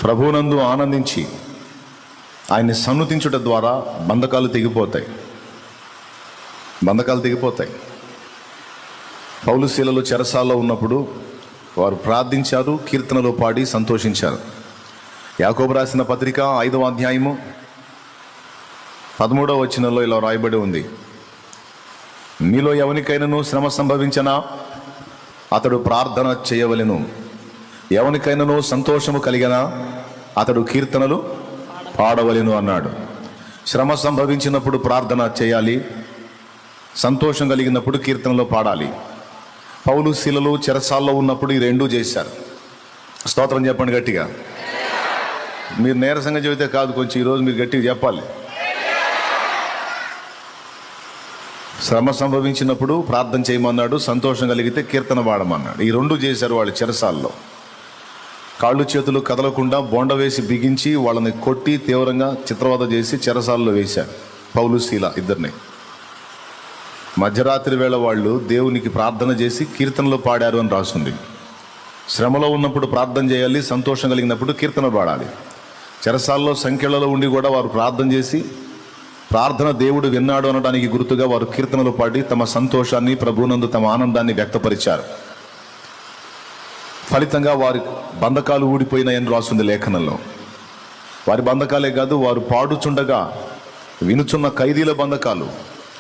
ప్రభువునందు ఆనందించి ఆయన్ని సన్నుతించుట ద్వారా బంధకాలు తెగిపోతాయి. పౌలు శీలలు చెరసాల్లో ఉన్నప్పుడు వారు ప్రార్థించారు, కీర్తనలో పాడి సంతోషించారు. యాకోబు రాసిన పత్రిక 5వ అధ్యాయము 13వ వచనంలో ఇలా రాయబడి ఉంది: మీలో ఎవనికైనాను శ్రమ సంభవించినా అతడు ప్రార్థన చేయవలెను, ఎవనికైనాను సంతోషము కలిగినా అతడు కీర్తనలు పాడవలెను అన్నాడు. శ్రమ సంభవించినప్పుడు ప్రార్థన చేయాలి, సంతోషం కలిగినప్పుడు కీర్తనలో పాడాలి. పౌలు శీలలు చెరసాల్లో ఉన్నప్పుడు ఈ రెండూ చేశారు. స్తోత్రం చెప్పండి గట్టిగా. మీరు నీరసంగా చెబితే కాదు, కొంచెం ఈరోజు మీరు గట్టిగా చెప్పాలి. శ్రమ సంభవించినప్పుడు ప్రార్థన చేయమన్నాడు, సంతోషం కలిగితే కీర్తన పాడమన్నాడు. ఈ రెండు చేశారు వాళ్ళు చెరసాల్లో. కాళ్ళు చేతులు కదలకుండా బొండ వేసి బిగించి వాళ్ళని కొట్టి తీవ్రంగా చిత్రవద చేసి చెరసాల్లో వేశారు పౌలు శీల ఇద్దరిని. మధ్యరాత్రి వేళ వాళ్ళు దేవునికి ప్రార్థన చేసి కీర్తనలు పాడారు అని రాస్తుంది. శ్రమలో ఉన్నప్పుడు ప్రార్థన చేయాలి, సంతోషం కలిగినప్పుడు కీర్తన పాడాలి. చెరసాల్లో సంఖ్యలలో ఉండి కూడా వారు ప్రార్థన చేసి ప్రార్థన దేవుడు విన్నాడు అనడానికి గుర్తుగా వారు కీర్తనలు పాడి తమ సంతోషాన్ని, ప్రభువునందు తమ ఆనందాన్ని వ్యక్తపరిచారు. ఫలితంగా వారి బంధకాలు ఊడిపోయినాయని రాస్తుంది లేఖనంలో. వారి బంధకాలే కాదు, వారు పాడుచుండగా వినుచున్న ఖైదీల బంధకాలు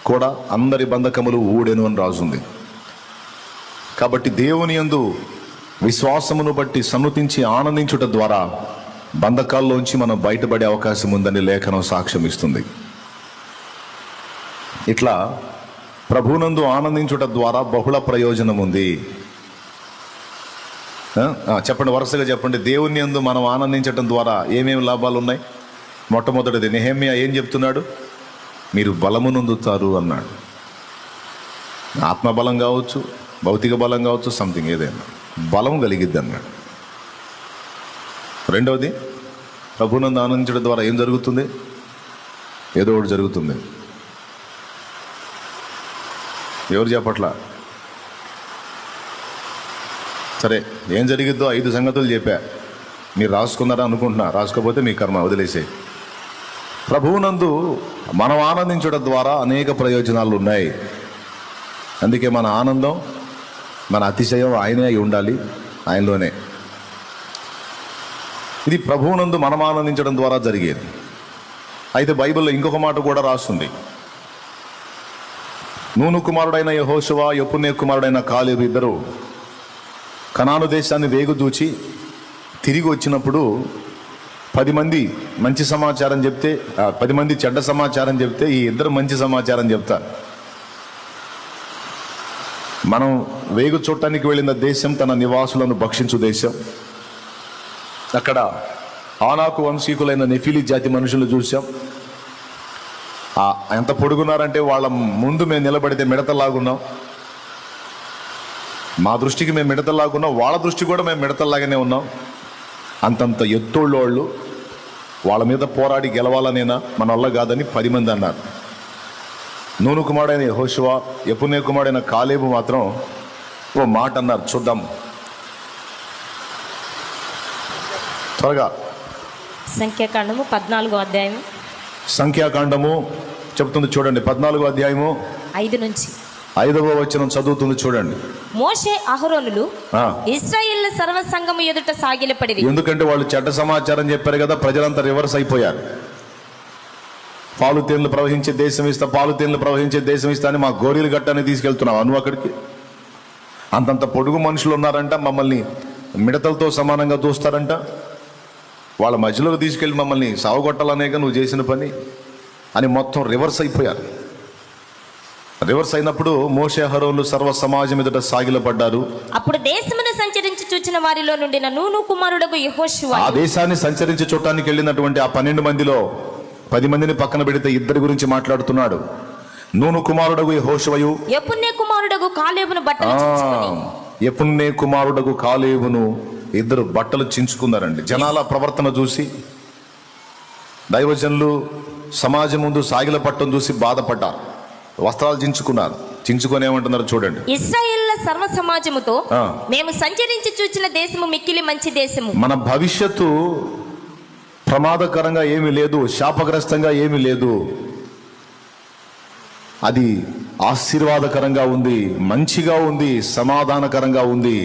కూడా అందరి బంధకములు ఊడెను అని రాసుంది. కాబట్టి దేవుని యందు విశ్వాసమును బట్టి సన్నుతించి ఆనందించుట ద్వారా బంధకాల్లోంచి మనం బయటపడే అవకాశం ఉందని లేఖనం సాక్ష్యం ఇస్తుంది. ఇట్లా ప్రభువునందు ఆనందించుట ద్వారా బహుళ ప్రయోజనం ఉంది. చెప్పండి, వరుసగా చెప్పండి. దేవుని యందు మనం ఆనందించటం ద్వారా ఏమేమి లాభాలు ఉన్నాయి? మొట్టమొదటిది నెహెమ్యా ఏం చెప్తున్నాడు? మీరు బలము నొందుతారు అన్నాడు. ఆత్మబలం కావచ్చు, భౌతిక బలం కావచ్చు, సంథింగ్ ఏదైనా బలం కలిగిద్ది అన్నాడు. రెండవది, ప్రభువునందు ఆనందించడం ద్వారా ఏం జరుగుతుంది? ఏదో ఒకటి జరుగుతుంది. ఎవరు చెప్పట్లా? సరే, ఏం జరిగిద్దో 5 సంగతులు చెప్పా. మీరు రాసుకున్నారా అనుకుంటున్నా, రాసుకోకపోతే మీ కర్మ, వదిలేసే. ప్రభువునందు మనం ఆనందించడం ద్వారా అనేక ప్రయోజనాలు ఉన్నాయి. అందుకే మన ఆనందం, మన అతిశయం ఆయనే అయి ఉండాలి, ఆయనలోనే. ఇది ప్రభువునందు మనం ఆనందించడం ద్వారా జరిగేది. అయితే బైబిల్లో ఇంకొక మాట కూడా రాస్తుంది. నూను కుమారుడైన యెహోషువ, యెఫున్నె కుమారుడైన కాలేబు ఇద్దరు కనాను దేశాన్ని వేగుదూచి తిరిగి వచ్చినప్పుడు 10 మంది మంచి సమాచారం చెప్తే, 10 మంది చెడ్డ సమాచారం చెప్తే ఈ ఇద్దరు మంచి సమాచారం చెప్తారు. మనం వేగు చూడటానికి వెళ్ళిన దేశం తన నివాసులను భక్షించు దేశం. అక్కడ ఆనాకు వంశీకులైన నెఫిలీ జాతి మనుషులు చూసాం. ఎంత పొడుగున్నారంటే వాళ్ళ ముందు మేము నిలబడితే మిడతలాగున్నాం. మా దృష్టికి మేము మిడతలాగున్నాం, వాళ్ళ దృష్టి కూడా మేము మిడతల్లాగానే ఉన్నాం. అంతంత ఎత్తోళ్ళు. వాళ్ళ మీద పోరాడి గెలవాలనేనా, మన వల్ల కాదని 10 మంది అన్నారు. నూను కుమారుడైన యెహోషువ, యెఫున్నె కుమారుడైన కాలేబు మాత్రం ఓ మాట అన్నారు. చూద్దాం త్వరగా. సంఖ్యాకాండము 14వ అధ్యాయం. సంఖ్యాకాండము చెప్తుంది చూడండి, 14వ అధ్యాయము 5 నుంచి 5వ వచనం చదువుతుంది చూడండి. మోషే అహరోనులు ఇశ్రాయేలు సర్వ సంఘము ఎదుట సాగిలపడిరి. ఎందుకంటే వాళ్ళు చెడ్డ సమాచారం చెప్పారు కదా, ప్రజలంతా రివర్స్ అయిపోయారు. పాలు తేనెలు ప్రవహించే దేశం ఇస్తా అని మా గోరీలు గట్టాన్ని తీసుకెళ్తున్నావు నువ్వు అక్కడికి. అంతంత పొడుగు మనుషులు ఉన్నారంట, మమ్మల్ని మిడతలతో సమానంగా చూస్తారంట. వాళ్ళ మధ్యలోకి తీసుకెళ్ళి మమ్మల్ని సావగొట్టాలనేక నువ్వు చేసిన పని అని మొత్తం రివర్స్ అయిపోయారు. రివర్స్ అయినప్పుడు మోషే అహరోనులు సర్వ సమాజం ఎదుట సాగిలపడ్డారు. అప్పుడు దేశమును సంచరించి చూచిన వారిలో నుండి నూను కుమారుడగు యెహోషువ, ఆ దేశాన్ని సంచరించి చూడటానికి వెళ్ళినటువంటి ఆ 12 మందిలో 10 మందిని పక్కన పెడితే ఇద్దరి గురించి మాట్లాడుతున్నాడు. నూను కుమారుడగు యెహోషువయు, యెఫున్నె కుమారుడగు కాలేబును బట్టలు చించుకొని. యెఫున్నె కుమారుడగు కాలేబును ఇద్దరు బట్టలు చించుకున్నారండి. జనాల ప్రవర్తన చూసి, దైవజనులు సమాజం ముందు సాగిల పట్టం చూసి బాధపడ్డారు. వస్త్రాలు చించుకొని ఏమంటున్నారు చూడండి. ఇశ్రాయేలు సర్వ సమాజముతో మేము సంచరించి చూచిన దేశము మిక్కిలి మంచి దేశము. మన భవిష్యత్తు ప్రమాదకరంగా ఏమీ లేదు, శాపగ్రస్తంగా ఏమీ లేదు. అది ఆశీర్వాదకరంగా ఉంది, మంచిగా ఉంది, సమాధానకరంగా ఉంది.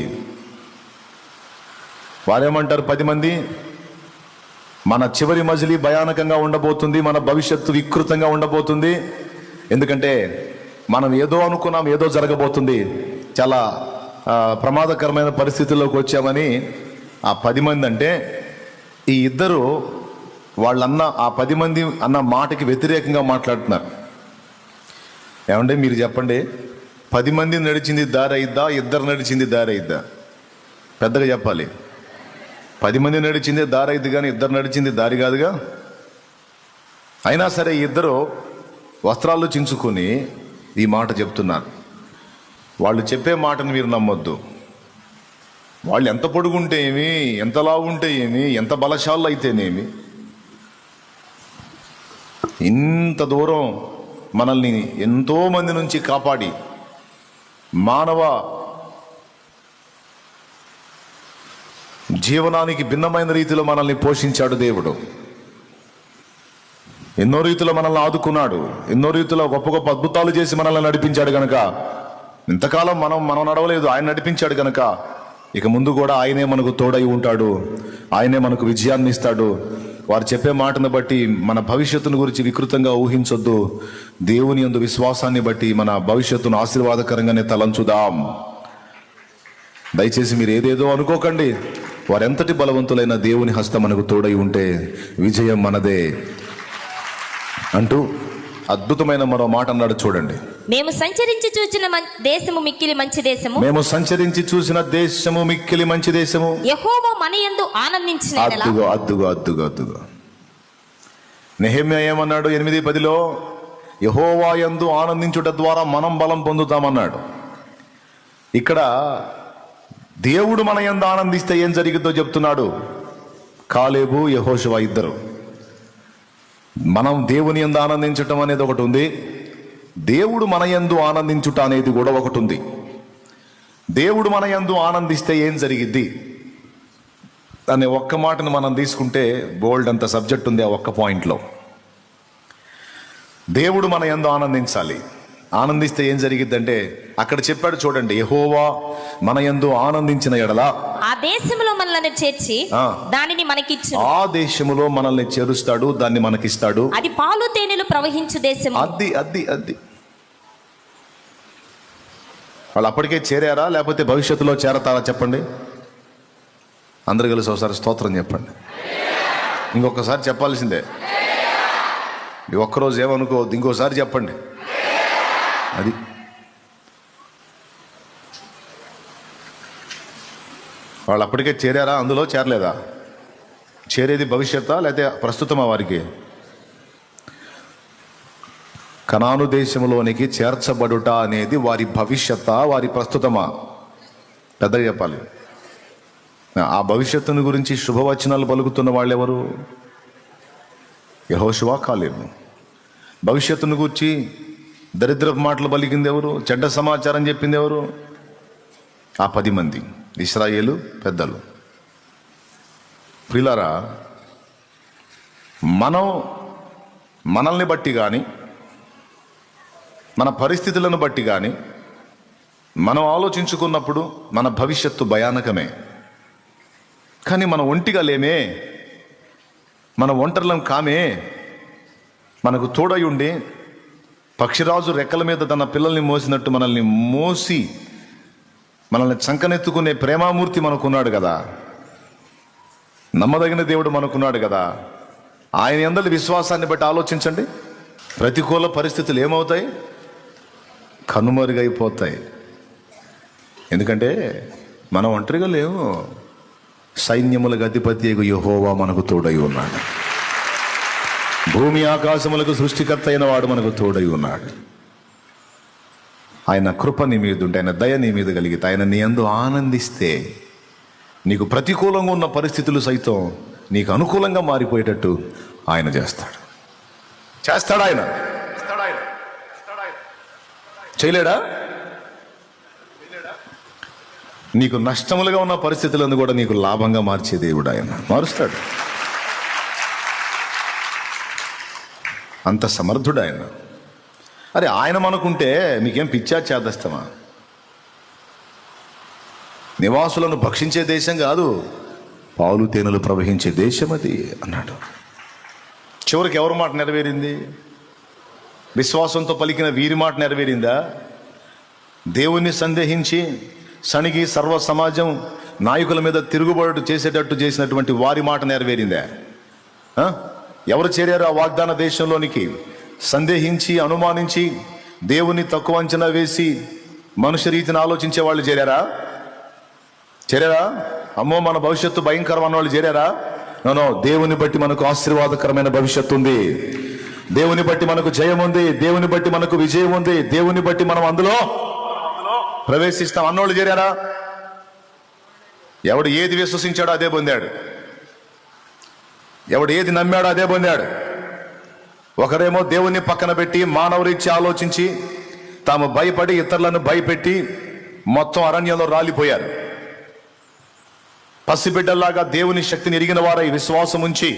వారేమంటారు 10 మంది? మన చివరి మజిలీ భయానకంగా ఉండబోతుంది, మన భవిష్యత్తు వికృతంగా ఉండబోతుంది. ఎందుకంటే మనం ఏదో అనుకున్నాం, ఏదో జరగబోతుంది, చాలా ప్రమాదకరమైన పరిస్థితుల్లోకి వచ్చామని ఆ 10 మంది అంటే ఈ ఇద్దరు వాళ్ళన్న ఆ 10 మంది అన్న మాటకి వ్యతిరేకంగా మాట్లాడుతున్నారు. ఏమంటే మీరు చెప్పండి, 10 మంది నడిచింది దారి అయిద్దా, ఇద్దరు నడిచింది దారి అయిద్దా? పెద్దగా చెప్పాలి. 10 మంది నడిచింది దారి అయిద్ది కానీ ఇద్దరు నడిచింది దారి కాదుగా. అయినా సరే ఇద్దరు వస్త్రాలు చించుకొని ఈ మాట చెప్తున్నారు. వాళ్ళు చెప్పే మాటను మీరు నమ్మొద్దు. వాళ్ళు ఎంత పొడుగుంటే ఏమి, ఎంత లావుంటే ఏమి, ఎంత బలశాలు అయితేనేమి, ఇంత దూరం మనల్ని ఎంతో మంది నుంచి కాపాడి మానవ జీవనానికి భిన్నమైన రీతిలో మనల్ని పోషించాడు దేవుడు. ఎన్నో రీతిలో మనల్ని ఆదుకున్నాడు, ఎన్నో రీతిలో గొప్ప గొప్ప అద్భుతాలు చేసి మనల్ని నడిపించాడు కనుక, ఇంతకాలం మనం నడవలేదు, ఆయన నడిపించాడు కనుక ఇక ముందు కూడా ఆయనే మనకు తోడై ఉంటాడు, ఆయనే మనకు విజయాన్ని ఇస్తాడు. వారు చెప్పే మాటను బట్టి మన భవిష్యత్తును గురించి వికృతంగా ఊహించొద్దు. దేవుని యందు విశ్వాసాన్ని బట్టి మన భవిష్యత్తును ఆశీర్వాదకరంగానే తలంచుదాం. దయచేసి మీరు ఏదేదో అనుకోకండి. వారెంతటి బలవంతులైన దేవుని హస్తం మనకు తోడై ఉంటే విజయం మనదే అంటూ అద్భుతమైన మరో మాట అన్నాడు. చూడండి, మేము సంచరించి చూసిన దేశము మిక్కిలి మంచి దేశము, మేము సంచరించి చూసిన దేశము మిక్కిలి మంచి దేశము, యెహోవా మన యందు ఆనందించిన ఎడల. అద్దుగో నెహెమ్యా ఏమన్నాడు? 8:10 యెహోవా యందు ఆనందించుట ద్వారా మనం బలం పొందుతామన్నాడు. ఇక్కడ దేవుడు మన యందు ఆనందిస్తే ఏం జరిగిద్దో చెప్తున్నాడు. కాలేబు, యెహోషువ ఇద్దరు. మనం దేవుని యందు ఆనందించటం అనేది ఒకటి ఉంది, దేవుడు మన యందు ఆనందించుట అనేది కూడా ఒకటి ఉంది. దేవుడు మన యందు ఆనందిస్తే ఏం జరిగిద్ది అనే ఒక్క మాటను మనం తీసుకుంటే బోల్డ్ అంత సబ్జెక్ట్ ఉంది ఆ ఒక్క పాయింట్లో. దేవుడు మన యందు ఆనందించాలి. ఆనందిస్తే ఏం జరిగిద్దంటే అక్కడ చెప్పాడు చూడండి, యెహోవా మన యందు ఆనందించిన ఎడల ఆ దేశములో మనల్ని చేర్చి దానిని మనకిచ్చు. ఆ దేశములో మనల్ని చేరుస్తాడు, దాన్ని మనకిస్తాడు. అది పాలు తేనెలు ప్రవహించు దేశం. అది వాళ్ళు అప్పటికే చేరారా లేకపోతే భవిష్యత్తులో చేరతారా చెప్పండి. అందరు కలిసి ఒకసారి స్తోత్రం చెప్పండి. ఇంకొకసారి చెప్పాల్సిందే. ఈ ఒక్కరోజు ఏమనుకోవద్దు, ఇంకోసారి చెప్పండి. అది వాళ్ళు అప్పటికే చేరారా, అందులో చేరలేదా? చేరేది భవిష్యత్తా లేకపోతే ప్రస్తుతమా? వారికి కనాను దేశంలోనికి చేర్చబడుట అనేది వారి భవిష్యత్తా, వారి ప్రస్తుతమా? పెద్దగా చెప్పాలి. ఆ భవిష్యత్తుని గురించి శుభవచనాలు పలుకుతున్న వాళ్ళెవరు? యెహోషువ, కాలేబు. భవిష్యత్తును గురించి దరిద్రపు మాటలు పలికింది ఎవరు? చెడ్డ సమాచారం చెప్పింది ఎవరు? ఆ 10 మంది ఇశ్రాయేలు పెద్దలు. ప్రియులారా, మనల్ని బట్టి కానీ మన పరిస్థితులను బట్టి కానీ మనం ఆలోచించుకున్నప్పుడు మన భవిష్యత్తు భయానకమే. కానీ మనం ఒంటిగా లేమే, మన ఒంటరిలం కామే. మనకు తోడై ఉండి పక్షిరాజు రెక్కల మీద తన పిల్లల్ని మోసినట్టు మనల్ని మోసి మనల్ని చంకనెత్తుకునే ప్రేమామూర్తి మనకున్నాడు కదా. నమ్మదగిన దేవుడు మనకున్నాడు కదా. ఆయన యందలి విశ్వాసాన్ని బట్టి ఆలోచించండి. ప్రతికూల పరిస్థితులు ఏమవుతాయి? కనుమరుగైపోతాయి. ఎందుకంటే మనం ఒంటరిగా లేవు. సైన్యములకు అధిపతి యెహోవా మనకు తోడై ఉన్నాడు. భూమి ఆకాశములకు సృష్టికర్త అయిన వాడు మనకు తోడై ఉన్నాడు. ఆయన కృప నీ మీద ఉంటే, ఆయన దయ నీ మీద కలిగితే, ఆయన నీ యందు ఆనందిస్తే నీకు ప్రతికూలంగా ఉన్న పరిస్థితులు సైతం నీకు అనుకూలంగా మారిపోయేటట్టు ఆయన చేస్తాడు. ఆయన చేయలేడా? నీకు నష్టములుగా ఉన్న పరిస్థితులను కూడా నీకు లాభంగా మార్చే దేవుడు ఆయన మారుస్తాడు. అంత సమర్థుడు ఆయన. అరే ఆయన మనకుంటే మీకేం పిచ్చా చేదస్తమా? నివాసులను భక్షించే దేశం కాదు, పాలు తేనెలు ప్రవహించే దేశం అది అన్నాడు. చివరికి ఎవరి మాట నెరవేరింది? విశ్వాసంతో పలికిన వీరి మాట నెరవేరిందా? దేవుణ్ణి సందేహించి సణిగి సర్వ సమాజం నాయకుల మీద తిరుగుబాటు చేసేటట్టు చేసినటువంటి వారి మాట నెరవేరిందా? ఎవరు చేరారు ఆ వాగ్దాన దేశంలోనికి? సందేహించి అనుమానించి దేవుని తక్కువ అంచనా వేసి మనుష్య రీతిని ఆలోచించే వాళ్ళు చేరారా? అమ్మో మన భవిష్యత్తు భయంకరం అన్న వాళ్ళు చేరారా? నో, దేవుని బట్టి మనకు ఆశీర్వాదకరమైన భవిష్యత్తు ఉంది, దేవుని బట్టి మనకు జయం ఉంది, దేవుని బట్టి మనకు విజయం ఉంది, దేవుని బట్టి మనం అందులో ప్రవేశిస్తాం అన్నోళ్ళు చేరారా? ఎవడు ఏది విశ్వసించాడో అదే పొందాడు, ఎవడు ఏది నమ్మాడో అదే పొందాడు. ఒకరేమో దేవుణ్ణి పక్కన పెట్టి మానవరీత్యా ఆలోచించి తాము భయపడి ఇతరులను భయపెట్టి మొత్తం అరణ్యంలో రాలిపోయారు. పసిబిడ్డల్లాగా దేవుని శక్తిని ఎరిగిన వారై విశ్వాసం ఉంచి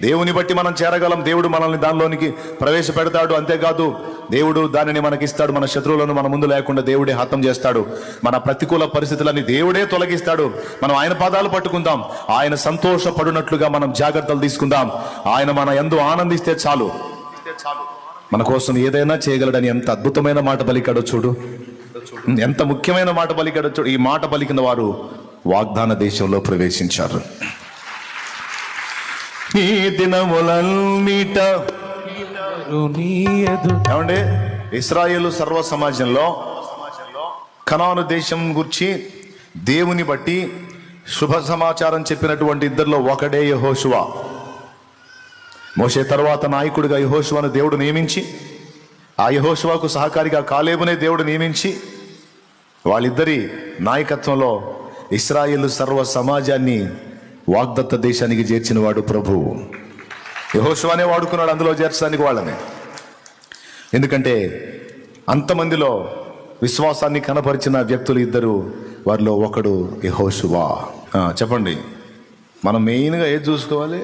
దేవుని బట్టి మనం చేరగలం, దేవుడు మనల్ని దానిలోనికి ప్రవేశపెడతాడు. అంతేకాదు దేవుడు దానిని మనకిస్తాడు, మన శత్రువులను మన ముందు లేకుండా దేవుడే హతం చేస్తాడు, మన ప్రతికూల పరిస్థితులన్నీ దేవుడే తొలగిస్తాడు. మనం ఆయన పాదాలు పట్టుకుందాం, ఆయన సంతోషపడినట్లుగా మనం జాగ్రత్తలు తీసుకుందాం. ఆయన మన యందు ఆనందిస్తే చాలు, మన కోసం ఏదైనా చేయగలడని ఎంత అద్భుతమైన మాట పలికాడో చూడు, ఎంత ముఖ్యమైన మాట పలికాడో చూడు. ఈ మాట పలికిన వారు వాగ్దాన దేశంలో ప్రవేశించారు. ఈ దినములన్నిట ఏమండి, ఇశ్రాయేలు సర్వ సమాజంలో కనాను దేశం గురించి దేవుని బట్టి శుభ సమాచారం చెప్పినటువంటి ఇద్దరిలో ఒకడే యెహోషువ. మోషే తర్వాత నాయకుడిగా యెహోషువను దేవుడు నియమించి, ఆ యెహోషువకు సహకారిగా కాలేబునే దేవుడు నియమించి, వాళ్ళిద్దరి నాయకత్వంలో ఇశ్రాయేలు సర్వ సమాజాన్ని వాగ్దత్త దేశానికి చేర్చిన వాడు ప్రభువు. యెహోషువనే వాడుకున్నాడు అందులో చేర్చడానికి వాళ్ళని. ఎందుకంటే అంతమందిలో విశ్వాసాన్ని కనపరిచిన వ్యక్తులు ఇద్దరు, వారిలో ఒకడు యెహోషువ. చెప్పండి, మనం మెయిన్గా ఏది చూసుకోవాలి?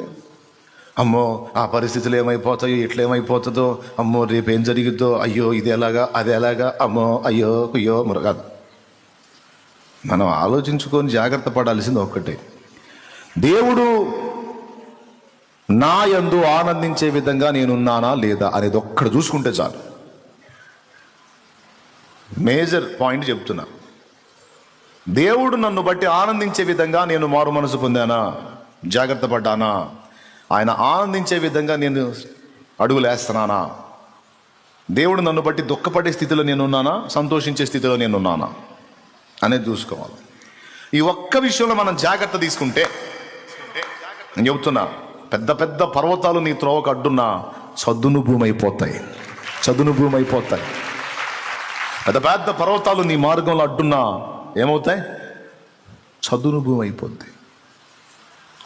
అమ్మో ఆ పరిస్థితులు ఏమైపోతాయో, ఎట్లేమైపోతుందో, అమ్మో రేపు ఏం జరిగిద్దో, అయ్యో ఇది ఎలాగా అది ఎలాగా, అమ్మో అయ్యో అయ్యో కాదు. మనం ఆలోచించుకొని జాగ్రత్త పడాల్సింది ఒక్కటే, దేవుడు నా యందు ఆనందించే విధంగా నేనున్నానా లేదా అనేది ఒక్కడు చూసుకుంటే చాలు. మేజర్ పాయింట్ చెప్తున్నా, దేవుడు నన్ను బట్టి ఆనందించే విధంగా నేను మారు మనసు పొందానా, జాగ్రత్త పడ్డానా, ఆయన ఆనందించే విధంగా నేను అడుగులేస్తున్నానా, దేవుడు నన్ను బట్టి దుఃఖపడే స్థితిలో నేనున్నానా, సంతోషించే స్థితిలో నేనున్నానా అనేది చూసుకోవాలి. ఈ ఒక్క విషయంలో మనం జాగ్రత్త తీసుకుంటే, నేను చెబుతున్నా, పెద్ద పెద్ద పర్వతాలు నీ త్రోవకు అడ్డున్నా చదును భూమి అయిపోతాయి, చదును భూమి అయిపోతాయి. పెద్ద పెద్ద పర్వతాలు నీ మార్గంలో అడ్డున్నా ఏమవుతాయి? చదును భూమి అయిపోద్ది,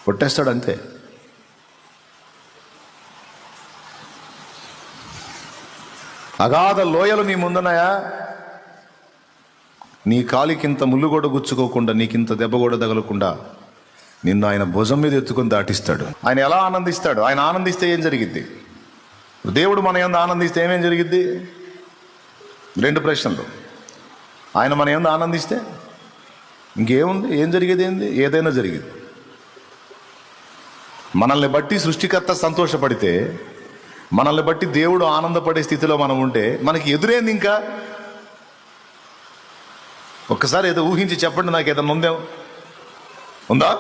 కొట్టేస్తాడు అంతే. అగాధ లోయలు నీ ముందున్నాయా, నీ కాలికింత ముళ్ళు కూడా గుచ్చుకోకుండా, నీకింత దెబ్బ కూడా తగలకుండా నిన్ను ఆయన భుజం మీద ఎత్తుకొని దాటిస్తాడు. ఆయన ఎలా ఆనందిస్తాడు? ఆయన ఆనందిస్తే ఏం జరిగిద్ది? దేవుడు మన యందు ఆనందిస్తే ఏమేం జరిగిద్ది? రెండు ప్రశ్నలు. ఆయన మన యందు ఆనందిస్తే ఇంకేముంది? ఏం జరిగేది ఏంది? ఏదైనా జరిగింది. మనల్ని బట్టి సృష్టికర్త సంతోషపడితే, మనల్ని బట్టి దేవుడు ఆనందపడే స్థితిలో మనం ఉంటే మనకి ఎదురేంది? ఇంకా ఒక్కసారి ఏదో ఊహించి చెప్పండి, నాకు ఏదన్నా ఉందా?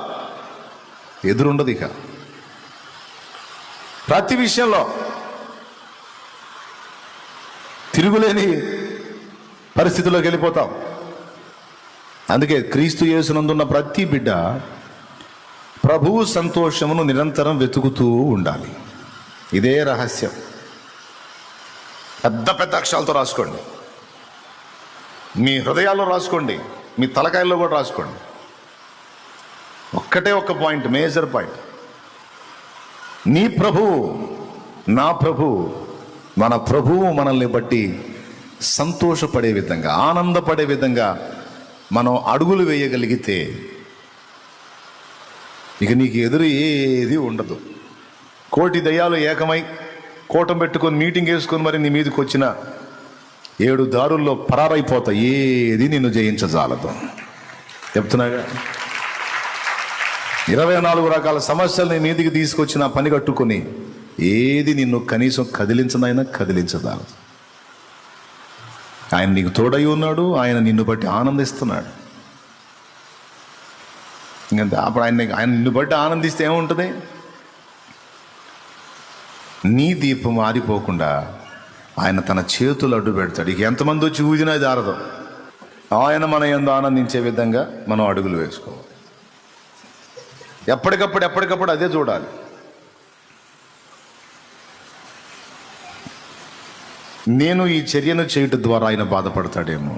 ఎదురుండదు. ఇక ప్రతి విషయంలో తిరుగులేని పరిస్థితిలోకి వెళ్ళిపోతాం. అందుకే క్రీస్తు యేసునందున్న ప్రతి బిడ్డ ప్రభువు సంతోషమును నిరంతరం వెతుకుతూ ఉండాలి. ఇదే రహస్యం. పెద్ద పెద్ద అక్షరాలతో రాసుకోండి, మీ హృదయాల్లో రాసుకోండి, మీ తలకాయల్లో కూడా రాసుకోండి. ఒక్కటే ఒక్క పాయింట్, మేజర్ పాయింట్. నీ ప్రభువు, నా ప్రభువు, మన ప్రభువు మనల్ని బట్టి సంతోషపడే విధంగా, ఆనందపడే విధంగా మనం అడుగులు వేయగలిగితే ఇక నీకు ఎదురు ఏది ఉండదు. కోటి దయ్యాలు ఏకమై కూటం పెట్టుకొని మీటింగ్ వేసుకొని మరి నీ మీదకి వచ్చిన 7 దారుల్లో పరారైపోతా, ఏది నిన్ను జయించజాలదు. చెప్తున్నాగా, 24 రకాల సమస్యలు నీ మీదికి తీసుకొచ్చిన పని కట్టుకొని ఏది నిన్ను కనీసం కదిలించనైనా కదిలించదాలదు. ఆయన నీకు తోడై ఉన్నాడు, ఆయన నిన్ను బట్టి ఆనందిస్తున్నాడు. ఇంకా అప్పుడు ఆయన నిన్ను బట్టి ఆనందిస్తే ఏముంటుంది? నీ దీపం ఆరిపోకుండా ఆయన తన చేతులు అడ్డు పెడతాడు. ఇక ఎంతమంది వచ్చి ఊదినా అది ఆరదు. ఆయన మన యందు ఆనందించే విధంగా మనం అడుగులు వేసుకోవాలి. ఎప్పటికప్పుడు అదే చూడాలి. నేను ఈ చర్యను చేయటం ద్వారా ఆయన బాధపడతాడేమో,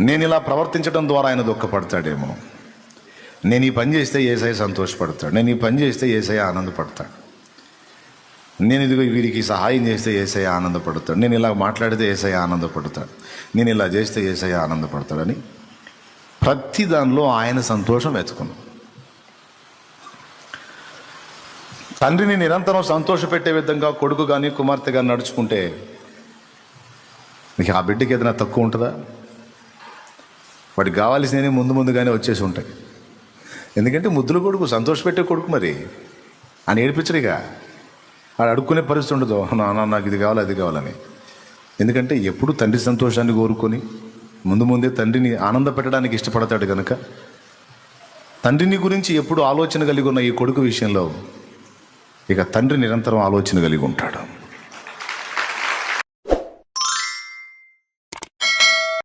నేను ఇలా ప్రవర్తించడం ద్వారా ఆయన దుఃఖపడతాడేమో, నేను ఈ పని చేస్తే యేసయ్య సంతోషపడతాడు, నేను ఈ పని చేస్తే యేసయ్య ఆనందపడతాడు, నేను ఇదిగో వీరికి సహాయం చేస్తే యేసయ్య ఆనందపడతాడు, నేను ఇలా మాట్లాడితే యేసయ్య ఆనందపడతాడు, నేను ఇలా చేస్తే యేసయ్య ఆనందపడతాడని ప్రతి దానిలో ఆయన సంతోషం వెతుకును. తండ్రిని నిరంతరం సంతోషపెట్టే విధంగా కొడుకు కానీ కుమార్తె కానీ నడుచుకుంటే మీకు ఆ బిడ్డకి ఏదైనా తక్కువ ఉంటుందా? వాడికి కావాల్సినవి ముందుగానే వచ్చేసి ఉంటాయి. ఎందుకంటే ముద్దుల కొడుకు, సంతోషపెట్టే కొడుకు, మరి అని ఏడిపించడిగా వాడు అడుక్కునే పరిస్థితి ఉండదు, నాన్న నాకు ఇది కావాలి అది కావాలని. ఎందుకంటే ఎప్పుడు తండ్రి సంతోషాన్ని కోరుకొని ముందే తండ్రిని ఆనంద పెట్టడానికి ఇష్టపడతాడు కనుక తండ్రిని గురించి ఎప్పుడు ఆలోచన కలిగి ఉన్న ఈ కొడుకు విషయంలో ఇక తండ్రి నిరంతరం ఆలోచన కలిగి ఉంటాడు.